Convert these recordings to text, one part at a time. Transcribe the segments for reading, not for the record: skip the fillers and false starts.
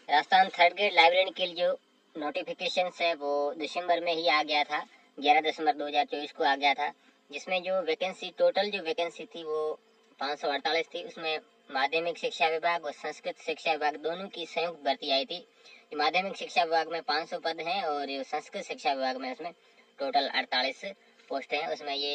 Rajasthan third grade librarian के लिए जो नोटिफिकेशन है वो दिसंबर में ही आ गया था, 11 दिसंबर 2024 को आ गया था, जिसमें जो वैकेंसी टोटल जो वैकेंसी थी वो 548 थी। उसमें माध्यमिक शिक्षा विभाग और संस्कृत शिक्षा विभाग दोनों की संयुक्त भर्ती आई थी। माध्यमिक शिक्षा विभाग में 500 पद हैं और संस्कृत शिक्षा विभाग में उसमें टोटल 48 पोस्ट हैं। उसमें ये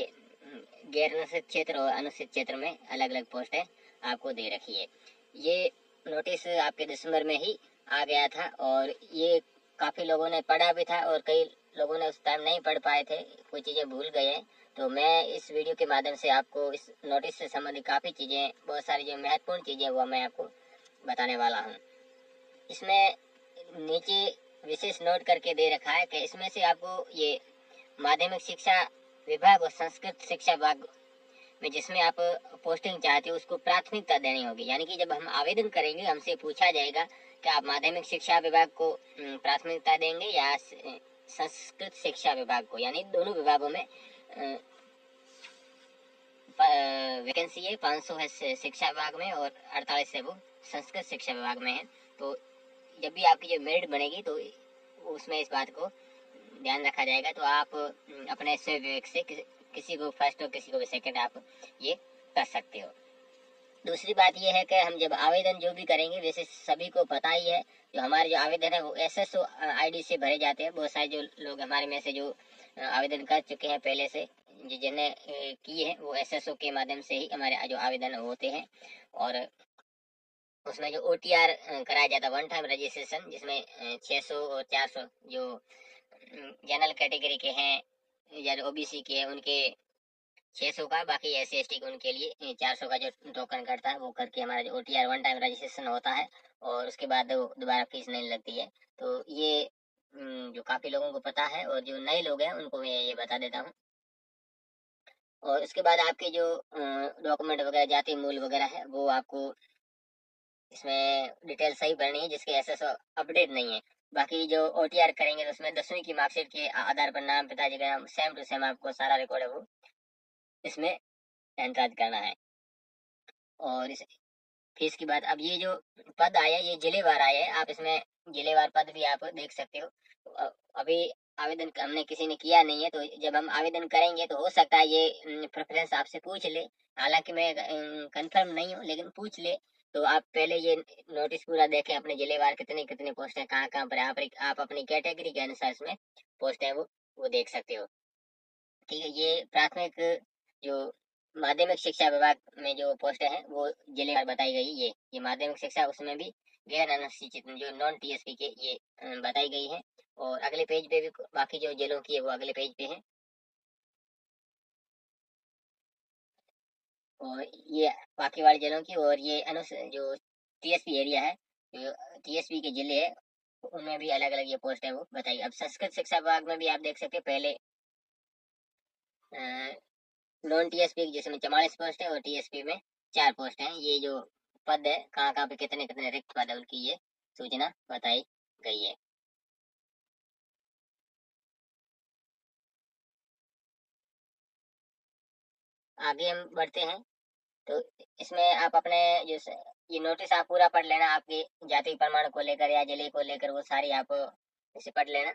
गैर अनुसूचित क्षेत्र और अनुसूचित क्षेत्र में अलग अलग पोस्ट है आपको दे रखी है। ये नोटिस आपके दिसंबर में ही आ गया था और ये काफ़ी लोगों ने पढ़ा भी था और कई लोगों ने उस टाइम नहीं पढ़ पाए थे, कोई चीज़ें भूल गए हैं। तो मैं इस वीडियो के माध्यम से आपको इस नोटिस से संबंधित काफ़ी चीज़ें, बहुत सारी जो महत्वपूर्ण चीज़ें वो मैं आपको बताने वाला हूँ। इसमें नीचे विशेष नोट करके दे रखा है कि इसमें से आपको ये माध्यमिक शिक्षा विभाग और संस्कृत शिक्षा विभाग में जिसमें आप पोस्टिंग चाहते हो उसको प्राथमिकता देनी होगी। यानी कि जब हम आवेदन करेंगे हमसे पूछा जाएगा कि आप माध्यमिक शिक्षा विभाग को प्राथमिकता देंगे या संस्कृत शिक्षा विभाग को। यानी दोनों विभागों में वैकेंसी है, 500 है शिक्षा विभाग में और 48 है वो संस्कृत शिक्षा विभाग में है। तो जब भी आपकी जो मेरिट बनेगी तो उसमें इस बात को ध्यान रखा जाएगा। तो आप अपने स्व विवेक से किसी को फर्स्ट और किसी को भी सेकंड आप ये कर सकते हो। दूसरी बात यह है कि हम जब आवेदन जो भी करेंगे, वैसे सभी को पता ही है, जो हमारे जो आवेदन है वो SSO ID से भरे जाते हैं। बहुत सारे जो लोग हमारे में से जो आवेदन कर चुके हैं पहले से, जिन्हें किए हैं वो SSO के माध्यम से ही हमारे जो आवेदन होते हैं। और उसमें जो OTR कराया जाता है, वन टाइम रजिस्ट्रेशन, जिसमें 600 और 400 जो जनरल कैटेगरी के हैं या OBC के हैं उनके 600 का, बाकी SC ST के उनके लिए 400 का जो टोकन कटता है वो करके हमारा जो OTR वन टाइम रजिस्ट्रेशन होता है और उसके बाद दोबारा फीस नहीं लगती है। तो ये जो काफ़ी लोगों को पता है और जो नए लोग हैं उनको मैं ये बता देता हूँ। और उसके बाद आपके जो डॉक्यूमेंट वगैरह, जाति मूल वगैरह है, वो आपको इसमें डिटेल सही भरनी है जिसके SSO अपडेट नहीं है। बाकी जो OTR करेंगे तो उसमें 10वीं की मार्कशीट के आधार पर नाम, पिताजी का नाम सेम टू सेम आपको सारा रिकॉर्ड है वो इसमें एंटर करना है। और इस फीस की बात, अब ये जो पद आया ये जिलेवार आया है, आप इसमें जिलेवार पद भी आप देख सकते हो। अभी आवेदन हमने किसी ने किया नहीं है, तो जब हम आवेदन करेंगे तो हो सकता है ये प्रेफरेंस आपसे पूछ ले। हालांकि मैं कंफर्म नहीं हूँ, लेकिन पूछ ले। तो आप पहले ये नोटिस पूरा देखें, अपने जिलेवार कितने कितने पोस्ट हैं, कहाँ कहाँ पर आप अपनी कैटेगरी के अनुसार इसमें पोस्ट है वो देख सकते हो। ठीक है, ये प्राथमिक जो माध्यमिक शिक्षा विभाग में जो पोस्ट है वो जिले बताई गई। ये माध्यमिक शिक्षा, उसमें भी गैर अनुसूचित जो नॉन TSP के ये बताई गई है। और अगले पेज पे भी बाकी जो जिलों की है वो अगले पेज पे है। और ये बाकी वाले जिलों की, और ये जो TSP एरिया है, जो TSP के जिले है उनमें भी अलग अलग ये पोस्ट है वो बताइए। अब संस्कृत शिक्षा विभाग में भी आप देख सकते हैं, पहले नॉन TSP जिसमें 44 पोस्ट है और TSP में 4 पोस्ट हैं। ये जो पद है, कहाँ कहाँ पे कितने कितने रिक्त पद है, उनकी ये सूचना बताई गई है। आगे हम बढ़ते हैं। तो इसमें आप अपने जो ये नोटिस आप पूरा पढ़ लेना, आपके जाति प्रमाण को लेकर या जिले को लेकर, वो सारी आप इसे पढ़ लेना।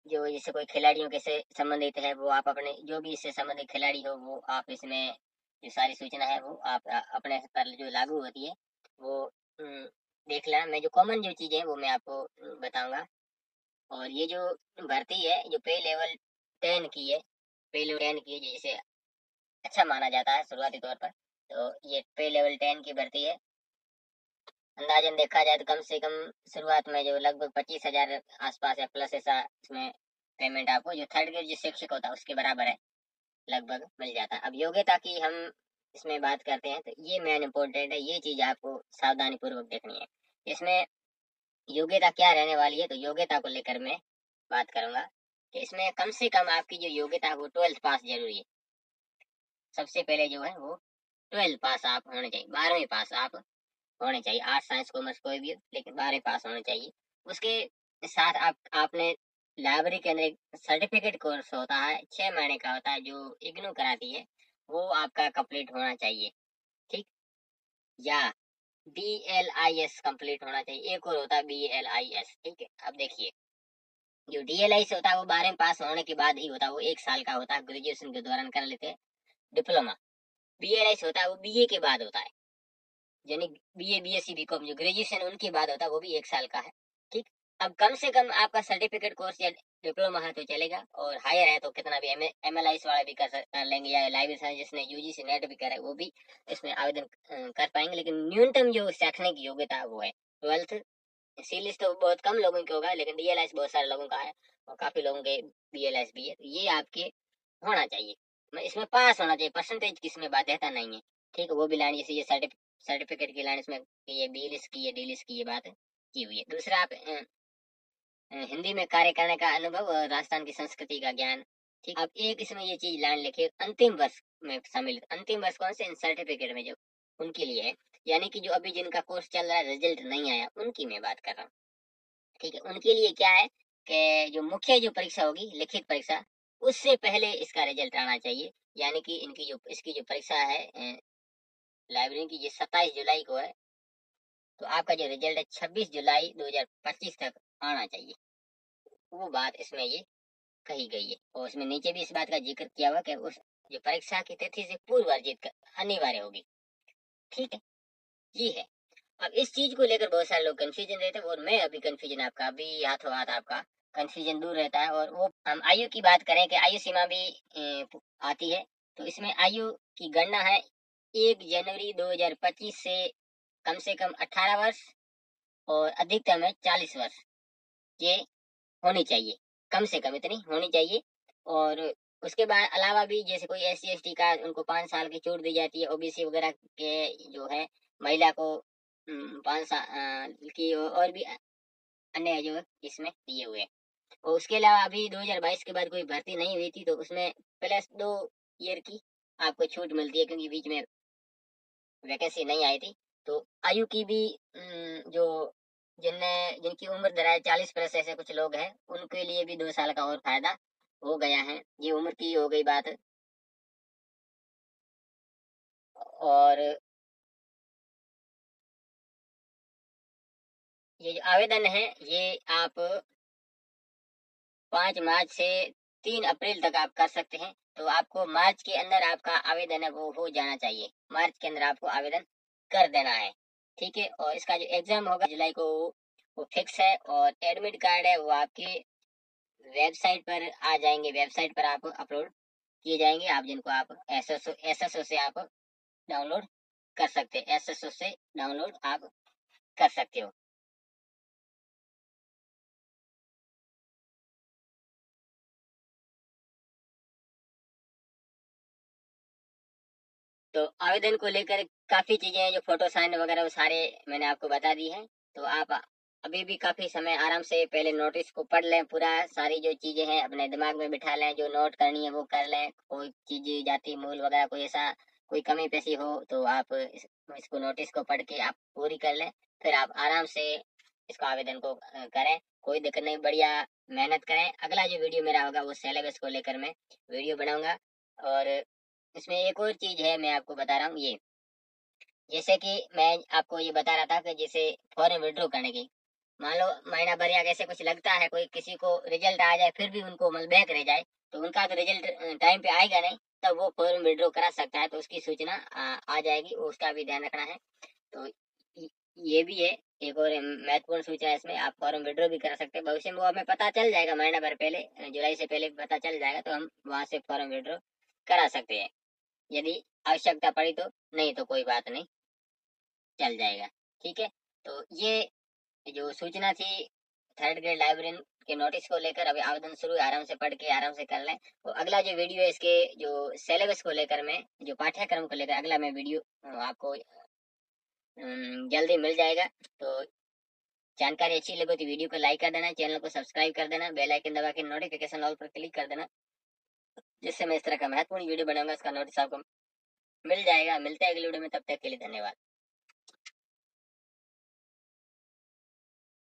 जो जैसे कोई खिलाड़ियों के से संबंधित है वो आप अपने, जो भी इससे संबंधित खिलाड़ी हो वो आप इसमें जो सारी सूचना है वो आप अपने पर जो लागू होती है वो देख लेना। मैं जो कॉमन जो चीज़ें हैं वो मैं आपको बताऊंगा। और ये जो भर्ती है जो पे लेवल 10 की है, पे लेवल 10 की है, जिसे अच्छा माना जाता है शुरुआती तौर पर। तो ये पे लेवल 10 की भर्ती है। अंदाजन देखा जाए तो कम से कम शुरुआत में जो लगभग 25,000 आसपास या प्लस ऐसा इसमें पेमेंट आपको जो थर्ड ग्रेड जो शिक्षक होता है उसके बराबर है, लगभग मिल जाता है। अब योग्यता की हम इसमें बात करते हैं तो ये मेन इम्पोर्टेंट है, ये चीज़ आपको सावधानी पूर्वक देखनी है। इसमें योग्यता क्या रहने वाली है, तो योग्यता को लेकर मैं बात करूंगा कि इसमें कम से कम आपकी जो योग्यता है वो 12th पास जरूरी है। सबसे पहले जो है वो 12th पास आप होने चाहिए, 12वीं पास आप होने चाहिए। आर्ट्स साइंस कॉमर्स कोई भी, लेकिन 12वीं पास होने चाहिए। उसके साथ आपने लाइब्रेरी के अंदर एक सर्टिफिकेट कोर्स होता है, 6 महीने का होता है, जो इग्नू कराती है, वो आपका कंप्लीट होना चाहिए। ठीक, या DLIS कंप्लीट होना चाहिए। एक और होता है BLIS, ठीक है। अब देखिए, जो DLIS होता है वो 12वीं पास होने के बाद ही होता है, वो 1 साल का होता है, ग्रेजुएशन के दौरान कर लेते हैं डिप्लोमा। BLIS होता है वो BA के बाद होता है, यानी BA BSc BCom जो ग्रेजुएशन उनके बाद होता है, वो भी 1 साल का है, ठीक। अब कम से कम आपका सर्टिफिकेट कोर्स या डिप्लोमा है तो चलेगा, और हायर है तो कितना भी MLIS वाला भी कर लेंगे, या लाइब्रेरी साइंस जिसने UGC नेट भी करा है वो भी इसमें आवेदन कर पाएंगे। लेकिन न्यूनतम जो शैक्षणिक योग्यता है वो है 12th। सी लिस्ट तो बहुत कम लोगों के होगा, लेकिन DLIS बहुत सारे लोगों का है, और काफी लोगों के BLIS भी है, तो ये आपके होना चाहिए। इसमें पास होना चाहिए, परसेंटेज की इसमें बाध्यता नहीं है, ठीक है। वो भी लाइन जैसे ये सर्टिफिकेट की लाइन इसमें ये B लिस्ट की है, D लिस्ट की ये बात की हुई है। दूसरा, आप हिंदी में कार्य करने का अनुभव और राजस्थान की संस्कृति का ज्ञान, ठीक। अब एक इसमें ये चीज लाइन लिखिए, अंतिम वर्ष में सम्मिलित। अंतिम वर्ष कौन से? इन सर्टिफिकेट में जो उनके लिए है, यानी कि जो अभी जिनका कोर्स चल रहा है, रिजल्ट नहीं आया, उनकी मैं बात कर रहा हूँ, ठीक है। उनके लिए क्या है कि जो मुख्य जो परीक्षा होगी, लिखित परीक्षा, उससे पहले इसका रिजल्ट आना चाहिए। यानी कि इनकी जो इसकी जो परीक्षा है लाइब्रेरी की, ये 27 जुलाई को है, तो आपका जो रिजल्ट है 26 जुलाई 2025 तक आना चाहिए। वो बात इसमें ये कही गई है, और उसमें नीचे भी इस बात का जिक्र किया हुआ कि उस जो परीक्षा की तिथि से पूर्व अर्जित अनिवार्य होगी, ठीक है। जी है। अब इस चीज को लेकर बहुत सारे लोग कंफ्यूजन रहते हैं, और मैं अभी कंफ्यूजन आपका अभी हाथों हाथ आपका कंफ्यूजन दूर रहता है। और वो हम आयु की बात करें कि आयु सीमा भी आती है, तो इसमें आयु की गणना है 1 जनवरी 2025 से कम 18 वर्ष और अधिकतम है 40 वर्ष, ये होनी चाहिए, कम से कम इतनी होनी चाहिए। और उसके बाद अलावा भी जैसे कोई SC ST का, उनको 5 साल की छूट दी जाती है। OBC वगैरह के जो है महिला को 5 साल की, और भी अन्य जो इसमें दिए हुए हैं। और उसके अलावा अभी 2022 के बाद कोई भर्ती नहीं हुई थी, तो उसमें +2 ईयर की आपको छूट मिलती है, क्योंकि बीच में वैकेंसी नहीं आई थी। तो आयु की भी जो जिनकी उम्र दराज 40+ ऐसे कुछ लोग हैं, उनके लिए भी 2 साल का और फायदा हो गया है। ये उम्र की हो गई बात। और ये जो आवेदन है, ये आप 5 मार्च से 3 अप्रैल तक आप कर सकते हैं। तो आपको मार्च के अंदर आपका आवेदन है वो हो जाना चाहिए, मार्च के अंदर आपको आवेदन कर देना है, ठीक है। और इसका जो एग्जाम होगा जुलाई को, वो फिक्स है। और एडमिट कार्ड है वो आपके वेबसाइट पर आ जाएंगे, वेबसाइट पर आप अपलोड किए जाएंगे, आप जिनको आप SSO से आप डाउनलोड कर सकते हैं, SSO से डाउनलोड आप कर सकते हो। तो आवेदन को लेकर काफी चीजें हैं, जो फोटो साइन वगैरह वो सारे मैंने आपको बता दी हैं। तो आप अभी भी काफी समय आराम से पहले नोटिस को पढ़ लें पूरा, सारी जो चीजें हैं अपने दिमाग में बिठा लें, जो नोट करनी है वो कर लें। कोई चीज जाति मूल वगैरह कोई ऐसा कोई कमी पेशी हो तो आप इसको नोटिस को पढ़ के आप पूरी कर लें, फिर आप आराम से इसको आवेदन को करें। कोई दिक्कत नहीं, बढ़िया मेहनत करें। अगला जो वीडियो मेरा होगा वो सिलेबस को लेकर मैं वीडियो बनाऊंगा। और इसमें एक और चीज है मैं आपको बता रहा हूँ, ये जैसे कि मैं आपको ये बता रहा था कि जैसे फॉर्म विड्रॉ करने की, मान लो महीना भर या कैसे कुछ लगता है, कोई किसी को रिजल्ट आ जाए फिर भी उनको मतलब बैक रह जाए, तो उनका तो रिजल्ट टाइम पे आएगा नहीं, तब वो फॉर्म विड्रॉ करा सकता है। तो उसकी सूचना आ जाएगी, उसका भी ध्यान रखना है। तो ये भी है एक और महत्वपूर्ण सूचना है इसमें, आप फॉर्म विड्रॉ भी कर सकते हैं। भविष्य में वो हमें पता चल जाएगा, महीना भर पहले जुलाई से पहले पता चल जाएगा, तो हम वहां से फॉर्म विड्रॉ करा सकते हैं यदि आवश्यकता पड़ी तो, नहीं तो कोई बात नहीं, चल जाएगा, ठीक है। तो ये जो सूचना थी 3rd ग्रेड लाइब्रेरियन के नोटिस को लेकर, अभी आवेदन शुरू है, आराम से पढ़ के आराम से कर लें। तो अगला जो वीडियो है इसके जो सिलेबस को लेकर, मैं जो पाठ्यक्रम को लेकर अगला मैं वीडियो आपको जल्दी मिल जाएगा। तो जानकारी अच्छी लगे तो वीडियो को लाइक कर देना, चैनल को सब्सक्राइब कर देना, बेल आइकन दबा के नोटिफिकेशन ऑल पर क्लिक कर देना, जिससे मैं इस तरह का महत्वपूर्ण वीडियो बनाऊंगा उसका नोटिस आपको मिल जाएगा। मिलते हैं अगले वीडियो में, तब तक के लिए धन्यवाद।